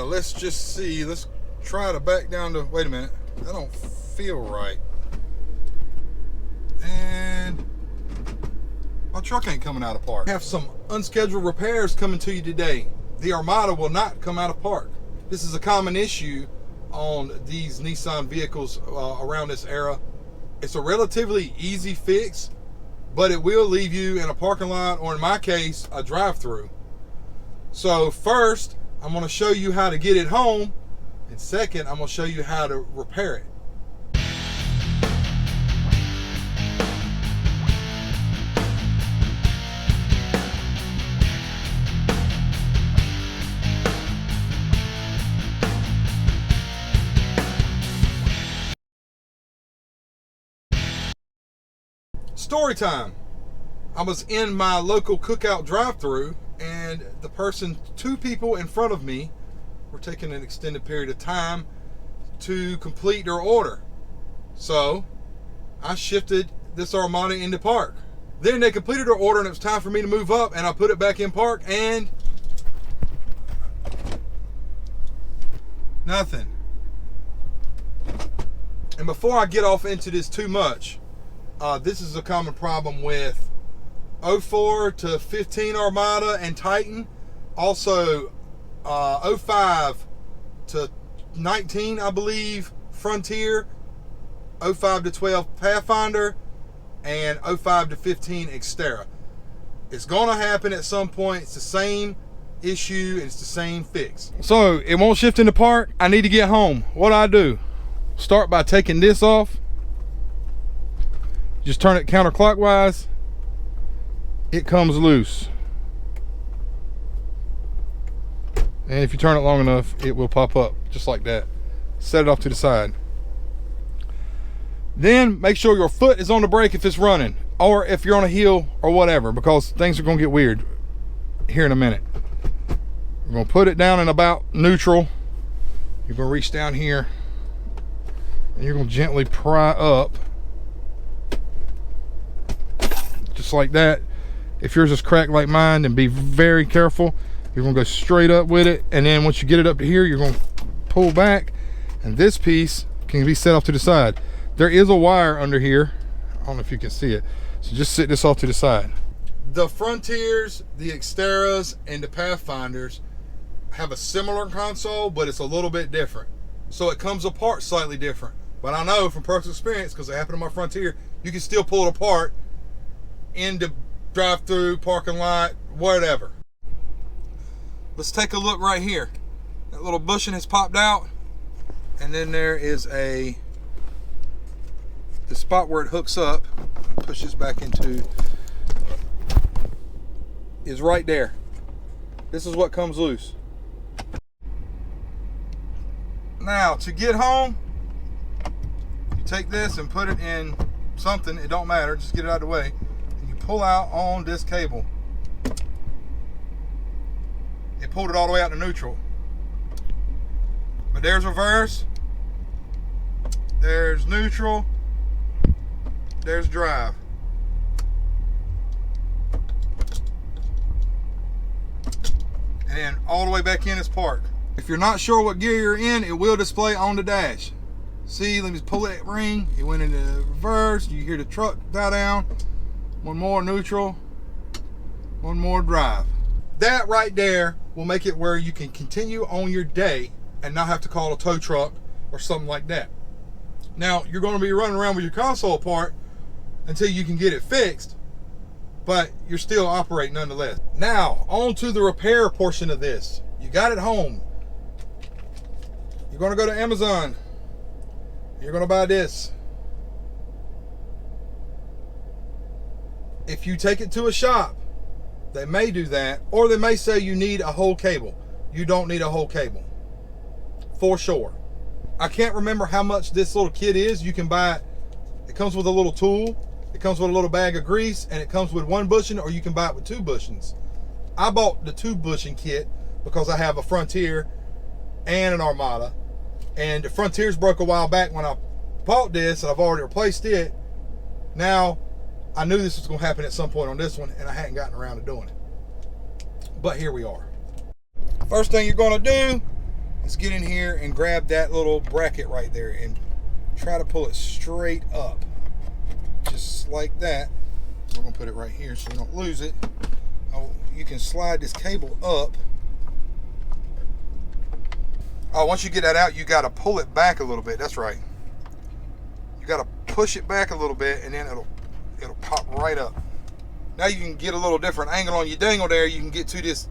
let's just see. Let's try to back down to, wait a minute, that don't feel right. And my truck ain't coming out of park. I have some unscheduled repairs coming to you today. The Armada will not come out of park. This is a common issue on these Nissan vehicles around this era. It's a relatively easy fix, but it will leave you in a parking lot, or in my case, a drive-through. So first, I'm going to show you how to get it home, and second, I'm going to show you how to repair it. Story time. I was in my local cookout drive-through, and the person, two people in front of me, were taking an extended period of time to complete their order. So I shifted this Armada into park. Then they completed their order and it was time for me to move up, and I put it back in park and nothing. And before I get off into this too much, this is a common problem with 04 to 15 Armada and Titan. Also 05 to 19, I believe, Frontier. 05 to 12 Pathfinder. And 05 to 15 Xterra. It's going to happen at some point. It's the same issue and it's the same fix. So it won't shift into park. I need to get home. What do I do? Start by taking this off. Just turn it counterclockwise. It comes loose. And if you turn it long enough, it will pop up just like that. Set it off to the side. Then make sure your foot is on the brake if it's running, or if you're on a hill or whatever, because things are going to get weird here in a minute. We're going to put it down in about neutral. You're going to reach down here and you're going to gently pry up. Just like that. If yours is cracked like mine, then be very careful. You're going to go straight up with it, and then once you get it up to here, you're going to pull back, and this piece can be set off to the side. There is a wire under here. I don't know if you can see it. So just sit this off to the side. The Frontiers, the Xterras, and the Pathfinders have a similar console, but it's a little bit different. So it comes apart slightly different. But I know from personal experience, because it happened to my Frontier, you can still pull it apart in the drive-through, parking lot, whatever. Let's take a look right here. That little bushing has popped out, and then there is the spot where it hooks up, push this back into, is right there. This is what comes loose. Now, to get home, you take this and put it in something, it don't matter, just get it out of the way. Pull out on this cable. It pulled it all the way out to neutral. But there's reverse, there's neutral, there's drive. And then all the way back in is park. If you're not sure what gear you're in, it will display on the dash. See, let me just pull that ring. It went into reverse. You hear the truck die down. One more neutral, one more drive. That right there will make it where you can continue on your day and not have to call a tow truck or something like that. Now, you're going to be running around with your console apart until you can get it fixed, but you're still operating nonetheless. Now, on to the repair portion of this. You got it home. You're going to go to Amazon. You're going to buy this. If you take it to a shop, they may do that, or they may say you need a whole cable. You don't need a whole cable, for sure. I can't remember how much this little kit is. You can buy it. It comes with a little tool. It comes with a little bag of grease, and it comes with one bushing, or you can buy it with two bushings. I bought the 2 bushing kit because I have a Frontier and an Armada, and the Frontiers broke a while back when I bought this, and I've already replaced it. Now, I knew this was going to happen at some point on this one, and I hadn't gotten around to doing it. But here we are. First thing you're going to do, is get in here and grab that little bracket right there and try to pull it straight up. Just like that. We're going to put it right here so we don't lose it. Oh, you can slide this cable up. Oh, once you get that out, you got to pull it back a little bit. That's right. You got to push it back a little bit, and then it'll pop right up. Now you can get a little different angle on your dangle there. You can get to this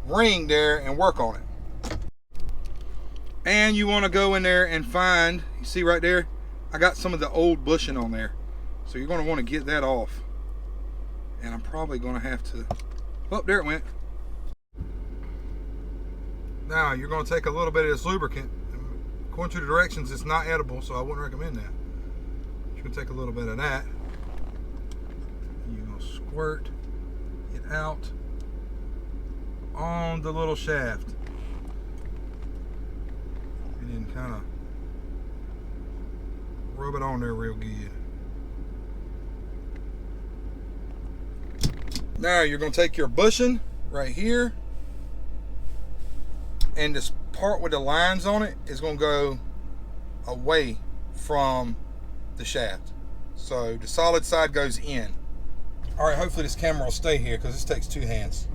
ring there and work on it. And you want to go in there and find, you see right there, I got some of the old bushing on there. So you're going to want to get that off. And I'm probably going to have to, oh, there it went. Now you're going to take a little bit of this lubricant. According to the directions, it's not edible, so I wouldn't recommend that. You're going to take a little bit of that. You're going to squirt it out on the little shaft. And then kind of rub it on there real good. Now you're going to take your bushing right here, and this part with the lines on it is going to go away from the shaft. So the solid side goes in. All right, hopefully this camera will stay here because this takes 2 hands.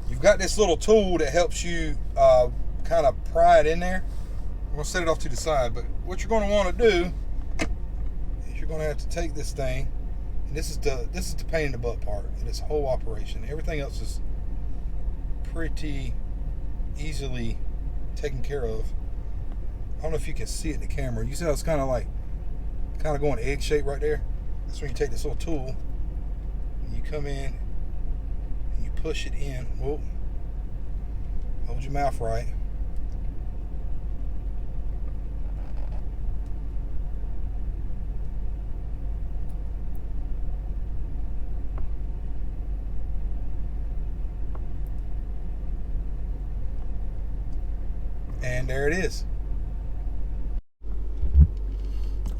You've got this little tool that helps you kind of pry it in there. I'm going to set it off to the side, but what you're going to want to do is you're going to have to take this thing, and this is the pain in the butt part of this whole operation. Everything else is pretty easily taken care of. I don't know if you can see it in the camera. You see how it's kind of going egg shape right there? That's when you take this little tool and you come in and you push it in. Whoa. Hold your mouth right. And there it is.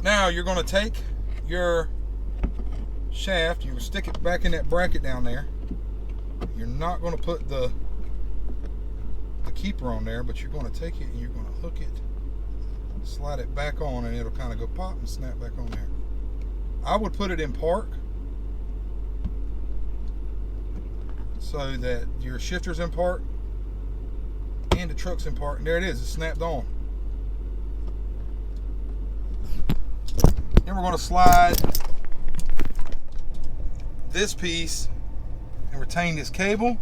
Now you're going to take your shaft, you're going to stick it back in that bracket down there. You're not going to put the keeper on there, but you're going to take it and you're going to hook it, slide it back on, and it'll kind of go pop and snap back on there. I would put it in park so that your shifter's in park and the truck's in park, and there it is, it's snapped on. Then we're going to slide this piece and retain this cable,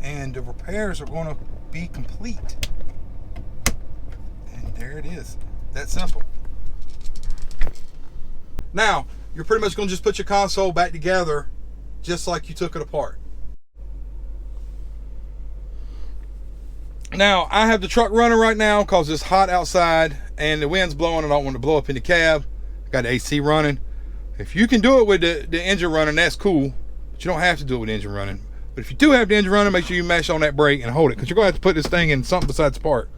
and the repairs are going to be complete. And there it is. That simple. Now you're pretty much going to just put your console back together just like you took it apart. Now I have the truck running right now because it's hot outside and the wind's blowing. I don't want to blow up in the cab. I got the AC running. If you can do it with the engine running, that's cool, but you don't have to do it with the engine running. But if you do have the engine running, make sure you mash on that brake and hold it, because you're going to have to put this thing in something besides park.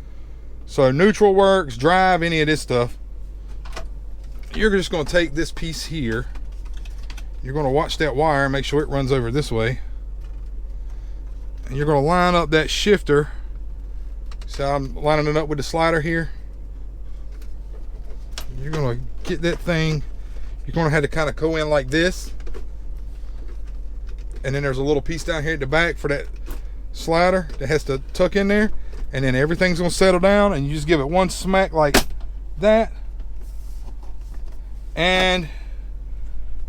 So neutral works, drive, any of this stuff. You're just going to take this piece here. You're going to watch that wire and make sure it runs over this way. And you're going to line up that shifter. So I'm lining it up with the slider here. You're going to get that thing. You're going to have to kind of go in like this. And then there's a little piece down here at the back for that slider that has to tuck in there. And then everything's going to settle down, and you just give it one smack like that. And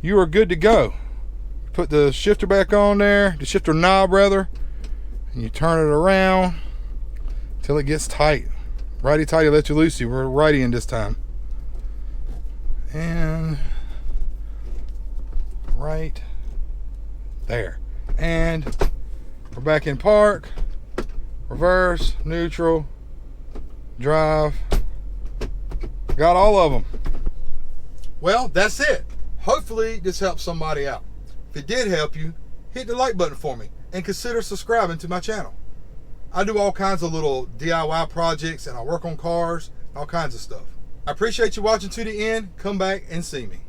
you are good to go. Put the shifter back on there, the shifter knob rather, and you turn it around till it gets tight. Righty tighty, let you loosey. We're righty in this time. And right there. And we're back in park. Reverse, neutral, drive. Got all of them. Well, that's it. Hopefully this helps somebody out. If it did help you, hit the like button for me and consider subscribing to my channel. I do all kinds of little DIY projects, and I work on cars, all kinds of stuff. I appreciate you watching to the end. Come back and see me.